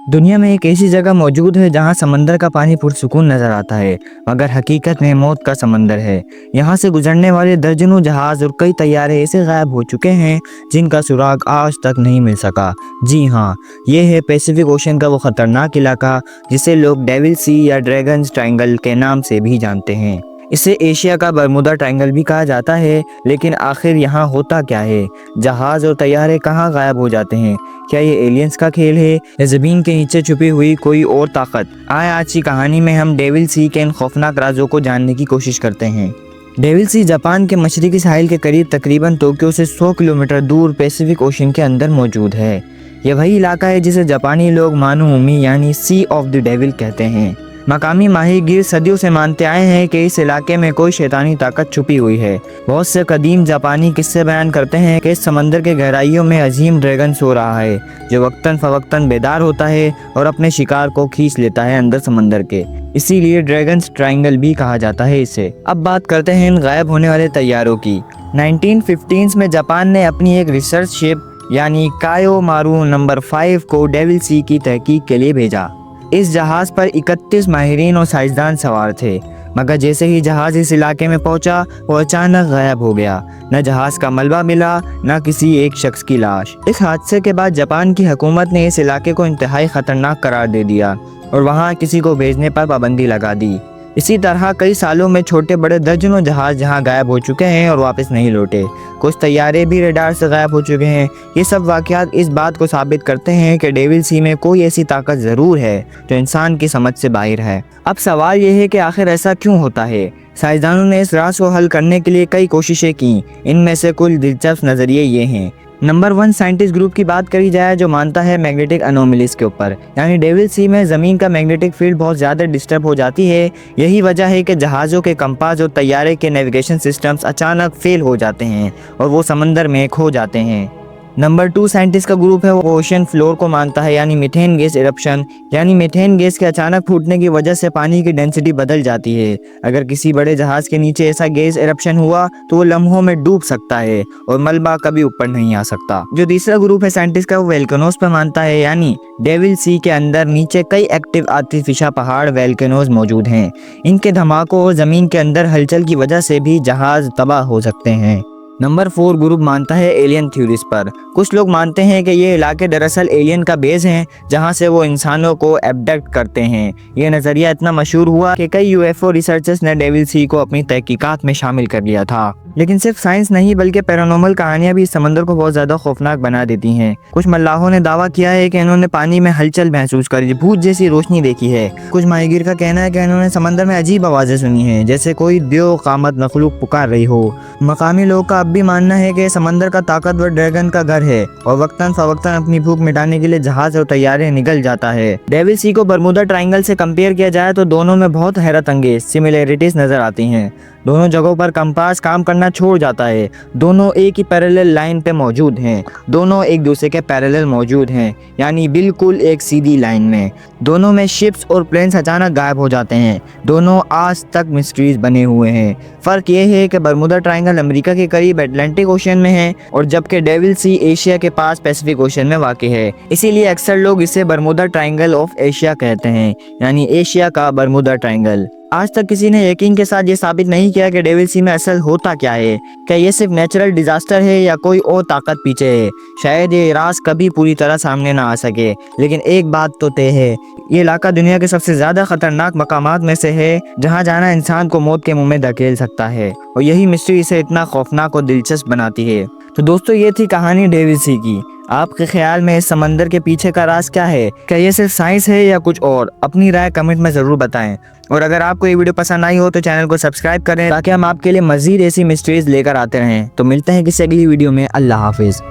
दुनिया में एक ऐसी जगह मौजूद है जहां समंदर का पानी पुरसुकून नजर आता है, मगर हकीकत में मौत का समंदर है। यहां से गुजरने वाले दर्जनों जहाज और कई तैयारे ऐसे गायब हो चुके हैं जिनका सुराग आज तक नहीं मिल सका। जी हाँ, ये है पैसिफिक ओशन का वो खतरनाक इलाका जिसे लोग डेविल सी या ड्रैगन्स ट्रायंगल के नाम से भी जानते हैं। इसे एशिया का बरमुदा ट्रायंगल भी कहा जाता है। लेकिन आखिर यहाँ होता क्या है? जहाज और तैयारे कहाँ गायब हो जाते हैं? क्या ये एलियंस का खेल है या ज़मीन के नीचे छुपी हुई कोई और ताकत? आए आज की कहानी में हम डेविल सी के इन खौफनाक राजों को जानने की कोशिश करते हैं। डेविल सी जापान के मशरकी साहिल के करीब तकरीबन टोक्यो से 100 किलोमीटर दूर पैसिफिक ओशन के अंदर मौजूद है। यह वही इलाका है जिसे जापानी लोग मानुउमी यानी सी ऑफ द डेविल कहते हैं। मकामी माहिरगीर सदियों से मानते आए हैं कि इस इलाके में कोई शैतानी ताकत छुपी हुई है। बहुत से कदीम जापानी किस्से बयान करते हैं कि इस समंदर के गहराइयों में अजीम ड्रैगन सो रहा है जो वक्तन फवक्तन बेदार होता है और अपने शिकार को खींच लेता है अंदर समंदर के। इसीलिए ड्रैगन्स ट्रायंगल भी कहा जाता है इसे। अब बात करते हैं इन गायब होने वाले तैयारों की। 1915 में जापान ने अपनी एक रिसर्च शिप यानी कायोमारू नंबर 5 को डेविल सी की तहकीक के लिए भेजा। इस जहाज़ पर 31 माहिरीन और साइंसदान सवार थे, मगर जैसे ही जहाज़ इस इलाके में पहुंचा वो अचानक गायब हो गया। न जहाज़ का मलबा मिला, न किसी एक शख्स की लाश। इस हादसे के बाद जापान की हुकूमत ने इस इलाके को इंतहाई ख़तरनाक करार दे दिया और वहाँ किसी को भेजने पर पाबंदी लगा दी। इसी तरह कई सालों में छोटे बड़े दर्जनों जहाज़ जहां गायब हो चुके हैं और वापस नहीं लौटे। कुछ तैयारे भी रडार से गायब हो चुके हैं। ये सब वाक़यात इस बात को साबित करते हैं कि डेविल सी में कोई ऐसी ताकत ज़रूर है जो इंसान की समझ से बाहर है। अब सवाल ये है कि आखिर ऐसा क्यों होता है? साइंसदानों ने इस राज को हल करने के लिए कई कोशिशें की। इनमें से कुछ दिलचस्प नज़रिए ये हैं। नंबर 1 साइंटिस्ट ग्रुप की बात करी जाए जो मानता है मैग्नेटिक अनोमलीज के ऊपर, यानी डेविल सी में ज़मीन का मैग्नेटिक फील्ड बहुत ज़्यादा डिस्टर्ब हो जाती है। यही वजह है कि जहाज़ों के कंपास और तैयारे के नेविगेशन सिस्टम्स अचानक फेल हो जाते हैं और वो समंदर में खो जाते हैं। नंबर 2 साइंटिस्ट का ग्रुप है वो ओशन फ्लोर को मानता है, यानी मीथेन गैस इरप्शन, यानी मीथेन गैस के अचानक फूटने की वजह से पानी की डेंसिटी बदल जाती है। अगर किसी बड़े जहाज के नीचे ऐसा गैस इरप्शन हुआ तो वो लम्हों में डूब सकता है और मलबा कभी ऊपर नहीं आ सकता। जो तीसरा ग्रुप है साइंटिस्ट का वो वोल्केनोज पर मानता है, यानी डेविल सी के अंदर नीचे कई एक्टिव आतिफिशा पहाड़ वोल्केनोज मौजूद हैं। इनके धमाकों और जमीन के अंदर हलचल की वजह से भी जहाज तबाह हो सकते हैं। नंबर 4 ग्रुप मानता है एलियन थ्योरीज पर। कुछ लोग मानते हैं कि ये इलाके दरअसल एलियन का बेस हैं जहां से वो इंसानों को एब्डक्ट करते हैं। ये नज़रिया इतना मशहूर हुआ कि कई यूएफओ रिसर्चर्स ने डेविल सी को अपनी तहकीकात में शामिल कर लिया था। लेकिन सिर्फ साइंस नहीं बल्कि पैरानॉर्मल कहानियां भी इस समंदर को बहुत ज़्यादा खौफनाक बना देती हैं। कुछ मल्लाहों ने दावा किया है कि इन्होंने पानी में हलचल महसूस करी, भूत जैसी रोशनी देखी है। कुछ माहिरगीर का कहना है कि इन्होंने समंदर में अजीब आवाज़ें सुनी हैं जैसे कोई दियो कामत मखलूक पुकार रही हो। मकामी लोग का भी मानना है कि समंदर का ताकतवर ड्रैगन का घर है और वक्तन फवक्तन अपनी भूख मिटाने के लिए जहाज और तैयारे निकल जाता है। डेविल सी को बरमुदा ट्रायंगल से कंपेयर किया जाए तो दोनों में बहुत हैरत अंगेज सिमिलरिटीज नजर आती हैं। दोनों जगहों पर कंपास काम करना छोड़ जाता है। दोनों एक ही पैरेलल लाइन पे मौजूद हैं। दोनों एक दूसरे के पैरेलल मौजूद हैं, यानी बिल्कुल एक सीधी लाइन में। दोनों में शिप्स और प्लेन्स अचानक गायब हो जाते हैं। दोनों आज तक मिस्ट्रीज बने हुए हैं। फ़र्क यह है कि बरमुदा ट्रायंगल अमेरिका के करीब अटलांटिक ओशन में है और जबकि डेविल सी एशिया के पास पैसिफिक ओशन में वाक़ है। इसीलिए अक्सर लोग इसे बरमुदा ट्रायंगल ऑफ एशिया कहते हैं, यानी एशिया का बरमुदा ट्रायंगल। आज तक किसी ने यकीन के साथ ये साबित नहीं किया कि डेविल सी में असल होता क्या है। क्या ये सिर्फ नेचुरल डिजास्टर है या कोई और ताकत पीछे है? शायद ये राज कभी पूरी तरह सामने ना आ सके, लेकिन एक बात तो तय है, ये इलाका दुनिया के सबसे ज़्यादा खतरनाक मकामात में से है जहाँ जाना इंसान को मौत के मुंह में धकेल सकता है, और यही मिस्ट्री इसे इतना खौफनाक और दिलचस्प बनाती है। तो दोस्तों, ये थी कहानी डेविल सी की। आपके ख्याल में इस समंदर के पीछे का राज क्या है? क्या ये सिर्फ साइंस है या कुछ और? अपनी राय कमेंट में ज़रूर बताएं। और अगर आपको ये वीडियो पसंद आई हो तो चैनल को सब्सक्राइब करें ताकि हम आपके लिए मज़ीद ऐसी मिस्ट्रीज लेकर आते रहें। तो मिलते हैं किसी अगली वीडियो में। अल्लाह हाफिज़।